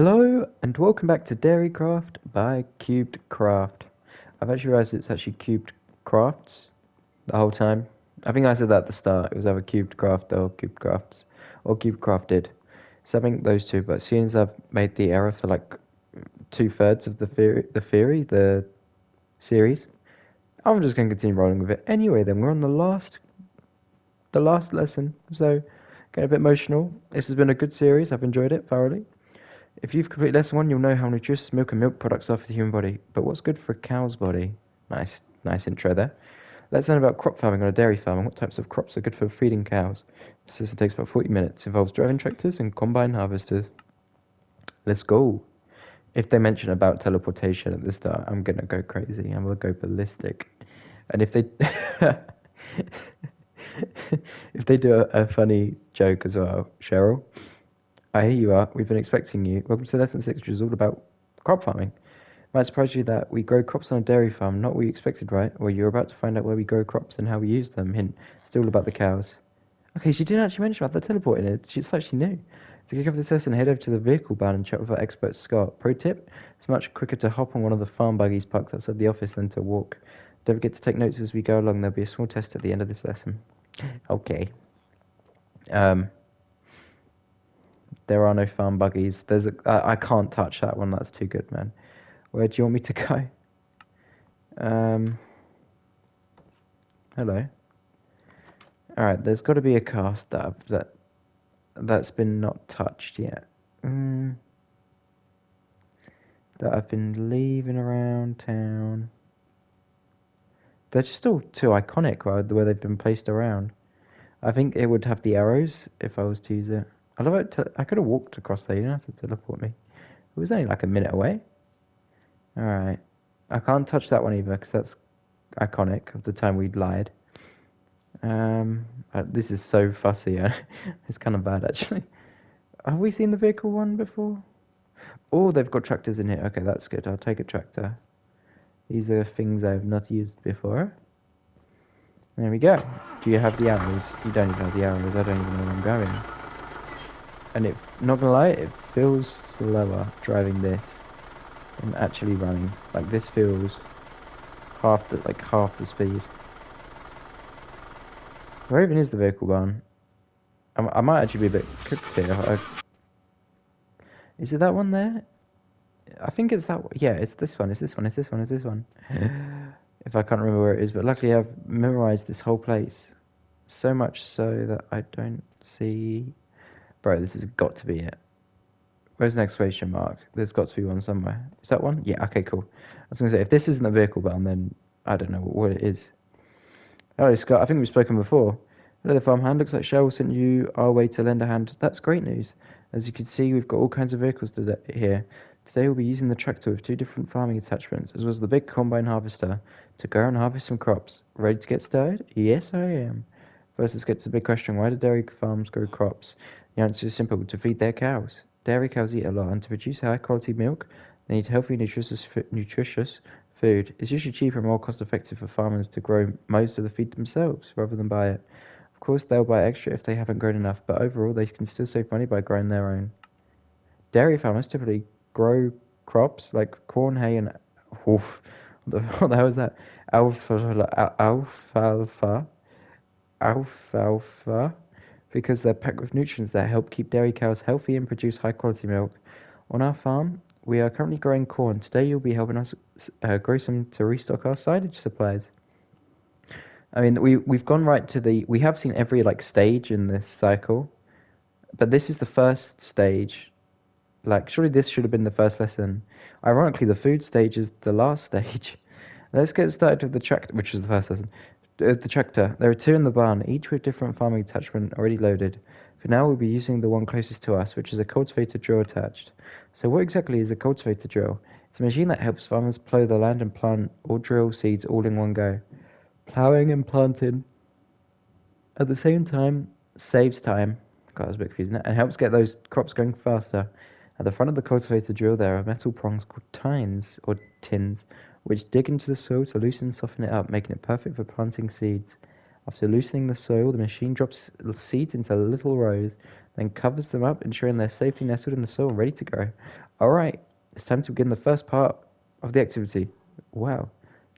Hello and welcome back to Dairycraft by Cubed Craft. I've actually realised it's actually Cubed Crafts the whole time. I think I said that at the start. It was either Cubed Craft or Cubed Crafts or Cube Crafted. So I think those two. But as soon as I've made the error for like 2/3 of the series, I'm just going to continue rolling with it. Anyway, then we're on the last lesson. So getting a bit emotional. This has been a good series. I've enjoyed it thoroughly. If you've completed lesson 1, you'll know how nutritious milk and milk products are for the human body. But what's good for a cow's body? Nice intro there. Let's learn about crop farming on a dairy farm and what types of crops are good for feeding cows. This lesson takes about 40 minutes, involves driving tractors and combine harvesters. Let's go. If they mention about teleportation at the start, I'm gonna go crazy. I'm gonna go ballistic. And if they if they do a funny joke as well, Cheryl, here you are. We've been expecting you. Welcome to lesson 6, which is all about crop farming. Might surprise you that we grow crops on a dairy farm. Not what you expected, right? Well, you're about to find out where we grow crops and how we use them. Hint, still about the cows. Okay, she didn't actually mention about the teleporting it. It's like she knew. To kick off this lesson, head over to the vehicle barn and chat with our expert Scott. Pro tip, it's much quicker to hop on one of the farm buggies parked outside the office than to walk. Don't forget to take notes as we go along. There'll be a small test at the end of this lesson. Okay. Um, there are no farm buggies. I can't touch that one. That's too good, man. Where do you want me to go? Hello. Alright, there's got to be a car stub that's been not touched yet. That I've been leaving around town. They're just all too iconic, right? The way they've been placed around. I think it would have the arrows if I was to use it. I love it. I could have walked across there. You don't have to teleport me. It was only like a minute away. Alright. I can't touch that one either because that's iconic of the time we lied. This is so fussy. It's kind of bad actually. Have we seen the vehicle one before? Oh, they've got tractors in here. Okay, that's good. I'll take a tractor. These are things I've not used before. There we go. Do you have the arrows? You don't even have the arrows. I don't even know where I'm going. And it, not gonna lie, it feels slower driving this than actually running. Like this feels half the speed. Where even is the vehicle barn? I might actually be a bit cooked here. Is it that one there? I think it's that one. Yeah, it's this one. It's this one. It's this one. It's this one. If I can't remember where it is, but luckily I've memorized this whole place. So much so that I don't see... Bro, this has got to be it. Where's the exclamation mark? There's got to be one somewhere. Is that one? Yeah, okay, cool. I was going to say, if this isn't a vehicle barn, then I don't know what it is. Hello, Scott. I think we've spoken before. Hello, the farmhand. Looks like Cheryl sent you our way to lend a hand. That's great news. As you can see, we've got all kinds of vehicles here. Today we'll be using the tractor with 2 different farming attachments, as well as the big combine harvester, to go and harvest some crops. Ready to get started? Yes, I am. First, let's get to the big question. Why do dairy farms grow crops? The answer is simple: to feed their cows. Dairy cows eat a lot, and to produce high-quality milk, they need healthy, nutritious food. It's usually cheaper and more cost-effective for farmers to grow most of the feed themselves, rather than buy it. Of course, they'll buy extra if they haven't grown enough, but overall, they can still save money by growing their own. Dairy farmers typically grow crops like corn, hay, and oof, what the hell is that? Alfalfa, alfalfa, because they're packed with nutrients that help keep dairy cows healthy and produce high-quality milk. On our farm, we are currently growing corn. Today, you'll be helping us grow some to restock our silage supplies. I mean, we've gone right to we have seen every like stage in this cycle, but this is the first stage. Like, surely this should have been the first lesson. Ironically, the food stage is the last stage. Let's get started with the tractor, which was the first lesson. The tractor. There are 2 in the barn, each with different farming attachment already loaded. For now, we'll be using the one closest to us, which is a cultivator drill attached. So what exactly is a cultivator drill? It's a machine that helps farmers plow the land and plant or drill seeds all in one go. Plowing and planting at the same time saves time. God, that was a bit confusing. And helps get those crops going faster. At the front of the cultivator drill, there are metal prongs called tines, or tins, which dig into the soil to loosen and soften it up, making it perfect for planting seeds. After loosening the soil, the machine drops the seeds into little rows, then covers them up, ensuring they're safely nestled in the soil and ready to grow. Alright, it's time to begin the first part of the activity. Wow,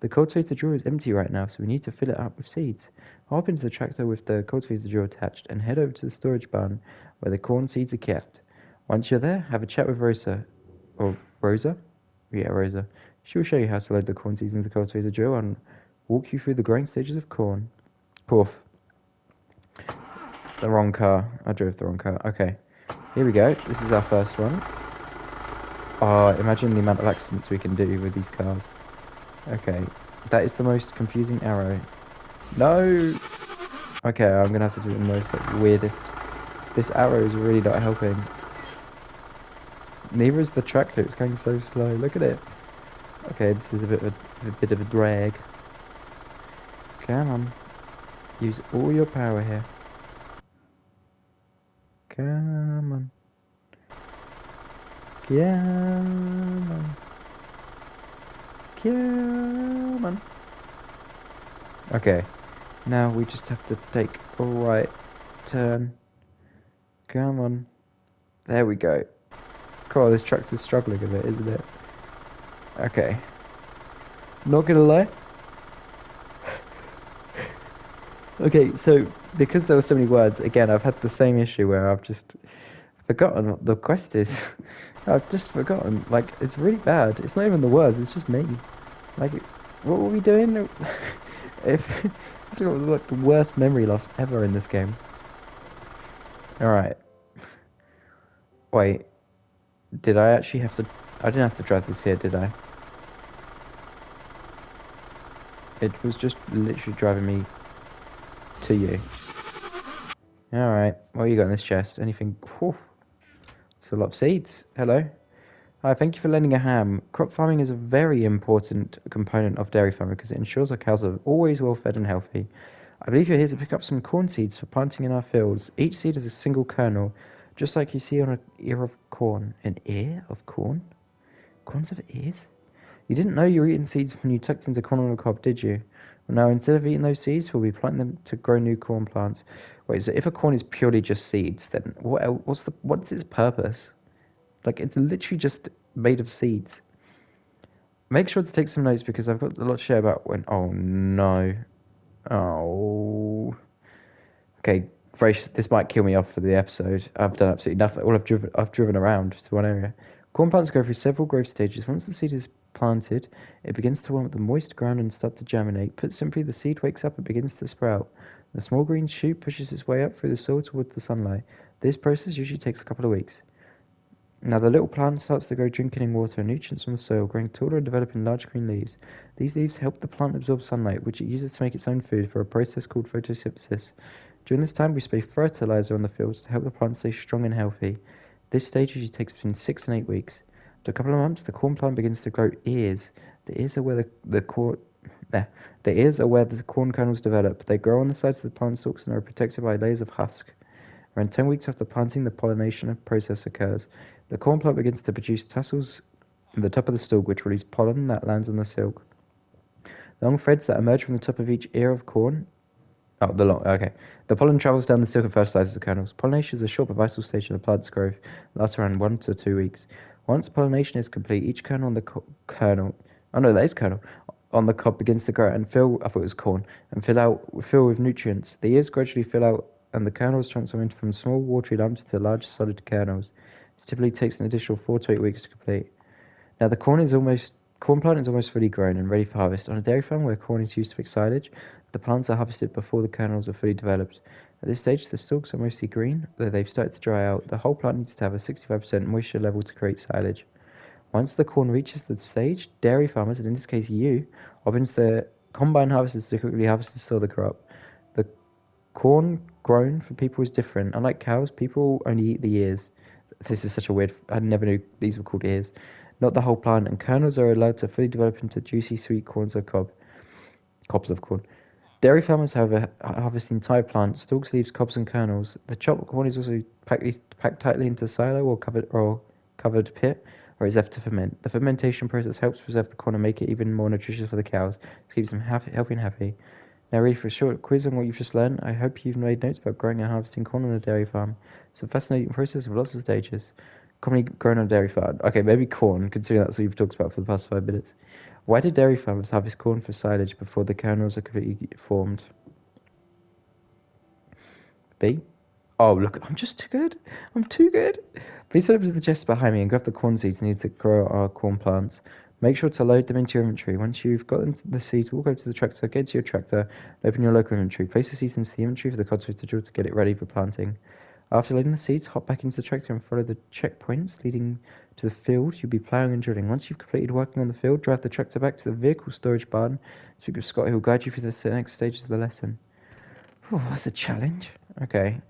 the cultivator drawer is empty right now, so we need to fill it up with seeds. Hop into the tractor with the cultivator drawer attached and head over to the storage barn where the corn seeds are kept. Once you're there, have a chat with Rosa. Or Rosa? Yeah, Rosa. She'll show you how to load the corn seeds into the cultivator drawer and walk you through the growing stages of corn. Poof. The wrong car. I drove the wrong car. Okay. Here we go. This is our first one. Oh, imagine the amount of accidents we can do with these cars. Okay. That is the most confusing arrow. No! Okay, I'm gonna have to do the most weirdest. This arrow is really not helping. Neither is the tractor. It's going so slow. Look at it. Okay, this is a bit of a drag. Come on. Use all your power here. Come on. Come on. Come on. Okay. Now we just have to take a right turn. Come on. There we go. Cool, this tractor's struggling a bit, isn't it? Okay. Not gonna lie. Okay, so because there were so many words, again, I've had the same issue where I've just forgotten what the quest is. I've just forgotten. Like, it's really bad. It's not even the words, it's just me. Like, what were we doing? If it's like the worst memory loss ever in this game. Alright. Wait. Did I actually have to... I didn't have to drive this here, did I? It was just literally driving me to you. Alright. What you got in this chest? Anything... Whew. It's a lot of seeds. Hello. Hi, thank you for lending a ham. Crop farming is a very important component of dairy farming because it ensures our cows are always well fed and healthy. I believe you're here to pick up some corn seeds for planting in our fields. Each seed is a single kernel, just like you see on an ear of corn. An ear of corn? Corns have ears? You didn't know you were eating seeds when you tucked into corn on the cob, did you? Well, now, instead of eating those seeds, we'll be planting them to grow new corn plants. Wait, so if a corn is purely just seeds, then what's its purpose? Like, it's literally just made of seeds. Make sure to take some notes because I've got a lot to share about when... Oh, no. Oh... Okay, this might kill me off for the episode. I've done absolutely nothing. All I've driven around to one area. Corn plants go through several growth stages. Once the seed is planted, it begins to warm up the moist ground and start to germinate. Put simply, the seed wakes up and begins to sprout. The small green shoot pushes its way up through the soil towards the sunlight. This process usually takes a couple of weeks. Now the little plant starts to grow, drinking in water and nutrients from the soil, growing taller and developing large green leaves. These leaves help the plant absorb sunlight, which it uses to make its own food for a process called photosynthesis. During this time, we spray fertilizer on the fields to help the plant stay strong and healthy. This stage usually takes between 6 and 8 weeks. After a couple of months, the corn plant begins to grow ears. The ears are where the ears are where the corn kernels develop. They grow on the sides of the plant stalks and are protected by layers of husk. Around 10 weeks after planting, the pollination process occurs. The corn plant begins to produce tassels at the top of the stalk, which release pollen that lands on the silk. The long threads that emerge from the top of each ear of corn. Okay. The pollen travels down the silk and fertilizes the kernels. Pollination is a short but vital stage in the plant's growth. It lasts around 1 to 2 weeks. Once pollination is complete, each kernel on the kernel. Oh no, that is kernel. On the cob begins to grow and fill. I thought it was corn and fill with nutrients. The ears gradually fill out, and the kernels transform into from small watery lumps to large solid kernels. It typically takes an additional 4 to 8 weeks to complete. Now the corn plant is almost fully grown and ready for harvest. On a dairy farm where corn is used to make silage, the plants are harvested before the kernels are fully developed. At this stage, the stalks are mostly green, though they've started to dry out. The whole plant needs to have a 65% moisture level to create silage. Once the corn reaches the stage, dairy farmers, and in this case you, opens the combine harvesters to quickly harvest and store the crop. The corn grown for people is different. Unlike cows, people only eat the ears. This is such a weird... I never knew these were called ears. Not the whole plant, and kernels are allowed to fully develop into juicy, sweet cobs of corn. Dairy farmers, however, harvest the entire plant, stalks, leaves, cobs, and kernels. The chopped corn is also packed tightly into silo or covered pit, or is left to ferment. The fermentation process helps preserve the corn and make it even more nutritious for the cows. It keeps them healthy and happy. Now, ready for a short quiz on what you've just learned. I hope you've made notes about growing and harvesting corn on a dairy farm. It's a fascinating process with lots of stages. Commonly grown on dairy farm. Okay, maybe corn, considering that's what you've talked about for the past 5 minutes. Why do dairy farmers harvest corn for silage before the kernels are completely formed? B. Oh, look, I'm just too good. I'm too good. Please head up to the chest behind me and grab the corn seeds needed to grow our corn plants. Make sure to load them into your inventory. Once you've got into the seeds, walk over to the tractor, get into your tractor, and open your local inventory. Place the seeds into the inventory for the cultivator drill to get it ready for planting. After loading the seeds, hop back into the tractor and follow the checkpoints leading to the field you'll be ploughing and drilling. Once you've completed working on the field, drive the tractor back to the vehicle storage barn. Speak with Scott, who will guide you through the next stages of the lesson. Oh, that's a challenge. Okay.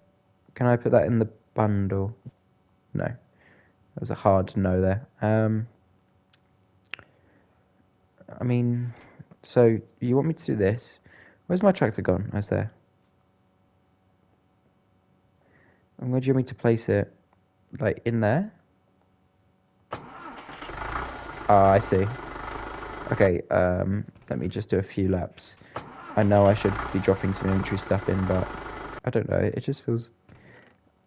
Can I put that in the bundle? No. That was a hard no there. I mean, so you want me to do this? Where's my tractor gone? Oh, it's there. And where do you want me to place it? Like, in there? Ah, I see. Okay, let me just do a few laps. I know I should be dropping some inventory stuff in, but I don't know. It just feels...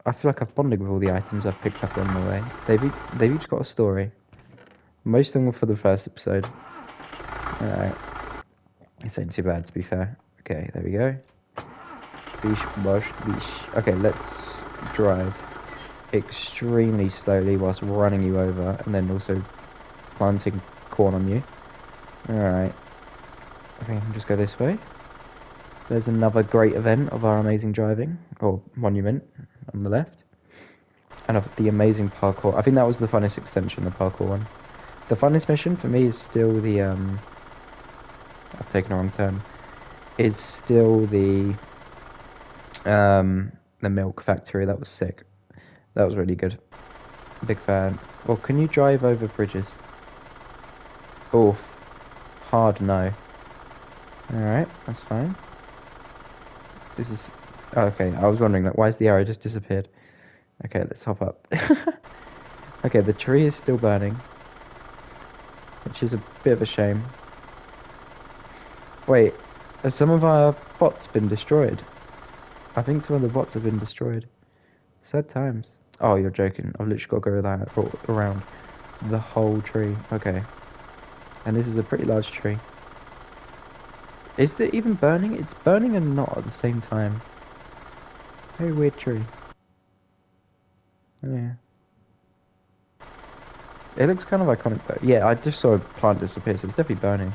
I feel like I've bonded with all the items I've picked up along the way. They've each got a story. Most of them were for the first episode. Alright. This ain't too bad, to be fair. Okay, there we go. Bish, bosh, bish. Okay, let's drive extremely slowly whilst running you over, and then also planting corn on you. Alright. I think I can just go this way. There's another great event of our amazing driving, or monument, on the left. And of the amazing parkour. I think that was the funnest extension, the parkour one. The funnest mission for me is still the, I've taken a wrong turn. Is still the milk factory. That was sick. That was really good. Big fan. Well, can you drive over bridges? Oof. Hard no. Alright, that's fine. This is... Oh, okay, I was wondering, like, why is the arrow just disappeared? Okay, let's hop up. Okay, the tree is still burning, which is a bit of a shame. Wait, have some of our bots been destroyed? I think some of the bots have been destroyed. Sad times. Oh, you're joking. I've literally got to go that around the whole tree. Okay. And this is a pretty large tree. Is it even burning? It's burning and not at the same time. Very weird tree. Yeah. It looks kind of iconic though. Yeah, I just saw a plant disappear, so it's definitely burning.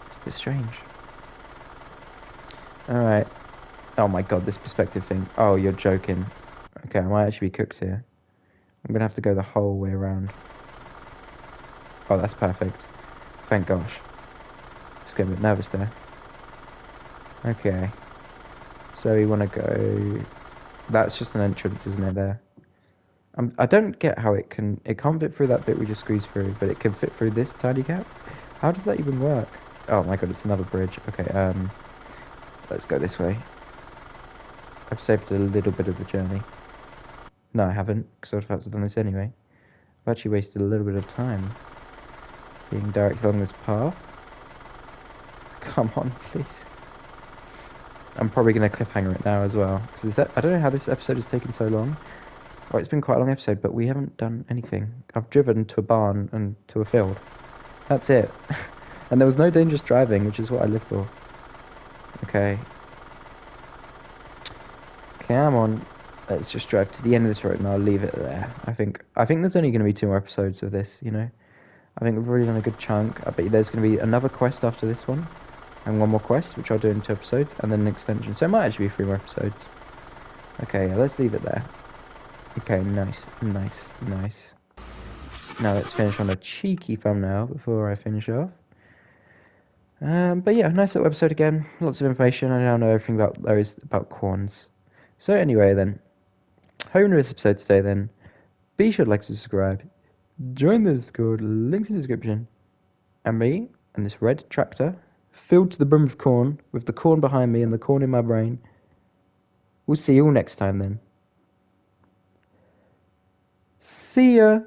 It's a bit strange. Alright. Oh my god, this perspective thing. Oh, you're joking. Okay, I might actually be cooked here. I'm gonna have to go the whole way around. Oh, that's perfect. Thank gosh. Just getting a bit nervous there. Okay. So we want to go... That's just an entrance, isn't it, there? I don't get how it can... It can't fit through that bit we just squeezed through, but it can fit through this tiny gap? How does that even work? Oh my god, it's another bridge. Okay, let's go this way. I've saved a little bit of the journey. No, I haven't, because I was about to have done this anyway. I've actually wasted a little bit of time being directly along this path. Come on, please. I'm probably going to cliffhanger it now as well, because I don't know how this episode has taken so long. Oh, it's been quite a long episode, but we haven't done anything. I've driven to a barn and to a field. That's it. And there was no dangerous driving, which is what I live for. Okay. Come on. Let's just drive to the end of this road and I'll leave it there. I think there's only going to be 2 more episodes of this, you know. I think we've already done a good chunk. I bet there's going to be another quest after this one. And 1 more quest, which I'll do in 2 episodes. And then an extension. So it might actually be 3 more episodes. Okay, let's leave it there. Okay, nice. Now let's finish on a cheeky thumbnail before I finish off. But yeah, nice little episode again. Lots of information. I now know everything about corns. So anyway then, hoping to this episode today then. Be sure to like, subscribe, join the Discord, links in the description. And me and this red tractor, filled to the brim of corn, with the corn behind me and the corn in my brain. We'll see you all next time then. See ya!